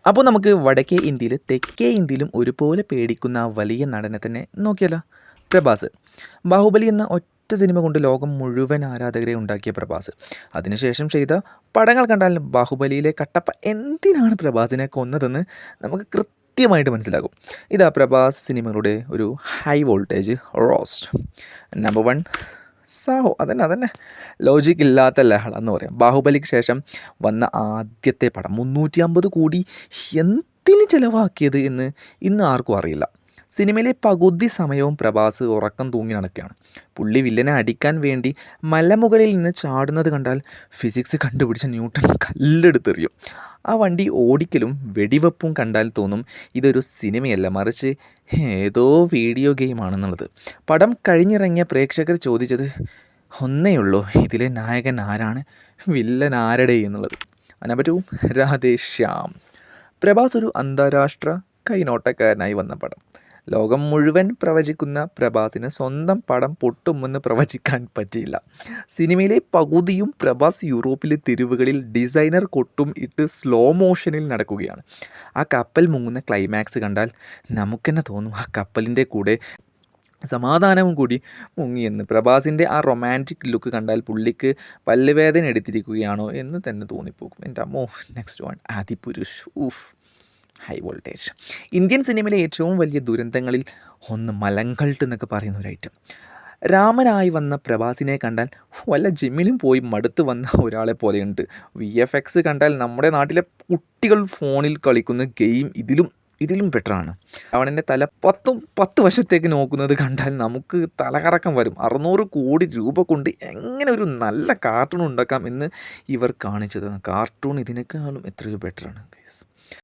അപ്പോൾ നമുക്ക് വടക്കേ ഇന്ത്യയിൽ തെക്കേ ഇന്ത്യയിലും ഒരുപോലെ പേടിക്കുന്ന ആ വലിയ നടനെ തന്നെ നോക്കിയാലോ? പ്രഭാസ്. ബാഹുബലി എന്ന ഒറ്റ സിനിമ കൊണ്ട് ലോകം മുഴുവൻ ആരാധകരെ ഉണ്ടാക്കിയ പ്രഭാസ്. അതിനുശേഷം ചെയ്ത പടങ്ങൾ കണ്ടാൽ ബാഹുബലിയിലെ കട്ടപ്പ എന്തിനാണ് പ്രഭാസിനെ കൊന്നതെന്ന് നമുക്ക് കൃത്യമായിട്ട് മനസ്സിലാകും. ഇതാ പ്രഭാസ് സിനിമകളുടെ ഒരു ഹൈ വോൾട്ടേജ് റോസ്റ്റ്. നമ്പർ 1 സാഹോ. അതന്നെ ലോജിക് ഇല്ലാത്ത ലഹള എന്ന് പറയാം. ബാഹുബലിക്ക് ശേഷം വന്ന ആദ്യത്തെ പടം 350 കോടി എന്തിന് ചിലവാക്കിയത് എന്ന് ഇന്ന് ആർക്കും അറിയില്ല. സിനിമയിലെ പകുതി സമയവും പ്രഭാസ് ഉറക്കം തൂങ്ങി നടക്കുകയാണ്. പുള്ളി വില്ലനെ അടിക്കാൻ വേണ്ടി മലമുകളിൽ നിന്ന് ചാടുന്നത് കണ്ടാൽ ഫിസിക്സ് കണ്ടുപിടിച്ച ന്യൂട്ടൺ കല്ലെടുത്തെറിയും. ആ വണ്ടി ഓടിക്കലും വെടിവെപ്പും കണ്ടാൽ തോന്നും ഇതൊരു സിനിമയല്ല, മറിച്ച് ഏതോ വീഡിയോ ഗെയിമാണെന്നുള്ളത്. പടം കഴിഞ്ഞിറങ്ങിയ പ്രേക്ഷകർ ചോദിച്ചത് ഒന്നേയുള്ളൂ, ഇതിലെ നായകൻ ആരാണ്, വില്ലൻ ആരുടെ എന്നുള്ളത്. നമ്പർ 2 രാധേശ്യാം. പ്രഭാസ് ഒരു അന്താരാഷ്ട്ര കൈനോട്ടക്കാരനായി വന്ന പടം. ലോകം മുഴുവൻ പ്രവചിക്കുന്ന പ്രഭാസിന് സ്വന്തം പടം പൊട്ടുമെന്ന് പ്രവചിക്കാൻ പറ്റിയില്ല. സിനിമയിലെ പകുതിയും പ്രഭാസ് യൂറോപ്പിലെ തെരുവുകളിൽ ഡിസൈനർ കൊട്ടും ഇട്ട് സ്ലോ മോഷനിൽ നടക്കുകയാണ്. ആ കപ്പൽ മുങ്ങുന്ന ക്ലൈമാക്സ് കണ്ടാൽ നമുക്കെന്നെ തോന്നും ആ കപ്പലിൻ്റെ കൂടെ സമാധാനവും കൂടി മുങ്ങിയെന്ന്. പ്രഭാസിൻ്റെ ആ റൊമാൻറ്റിക് ലുക്ക് കണ്ടാൽ പുള്ളിക്ക് പല്ലുവേദന എടുത്തിരിക്കുകയാണോ എന്ന് തന്നെ തോന്നിപ്പോകും. എൻ്റെ അമ്മോ. Next one Adipurush. ഊഫ്, ഹൈ വോൾട്ടേജ്. ഇന്ത്യൻ സിനിമയിലെ ഏറ്റവും വലിയ ദുരന്തങ്ങളിൽ ഒന്ന് മലങ്കൾട്ട് എന്നൊക്കെ പറയുന്ന ഒരു ഐറ്റം. രാമനായി വന്ന പ്രഭാസിനെ കണ്ടാൽ വല്ല ജിമ്മിലും പോയി മടുത്ത് വന്ന ഒരാളെ പോലെയുണ്ട്. VFX കണ്ടാൽ നമ്മുടെ നാട്ടിലെ കുട്ടികൾ ഫോണിൽ കളിക്കുന്ന ഗെയിം ഇതിലും ബെറ്ററാണ്. രാവണൻ്റെ തല 10 വശത്തേക്ക് നോക്കുന്നത് കണ്ടാൽ നമുക്ക് തലകറക്കം വരും. 600 കോടി രൂപ കൊണ്ട് എങ്ങനെ ഒരു നല്ല കാർട്ടൂൺ ഉണ്ടാക്കാം എന്ന് ഇവർ കാണിച്ചത്. കാർട്ടൂൺ ഇതിനേക്കാളും എത്രയോ ബെറ്ററാണ് ഗൈസ്.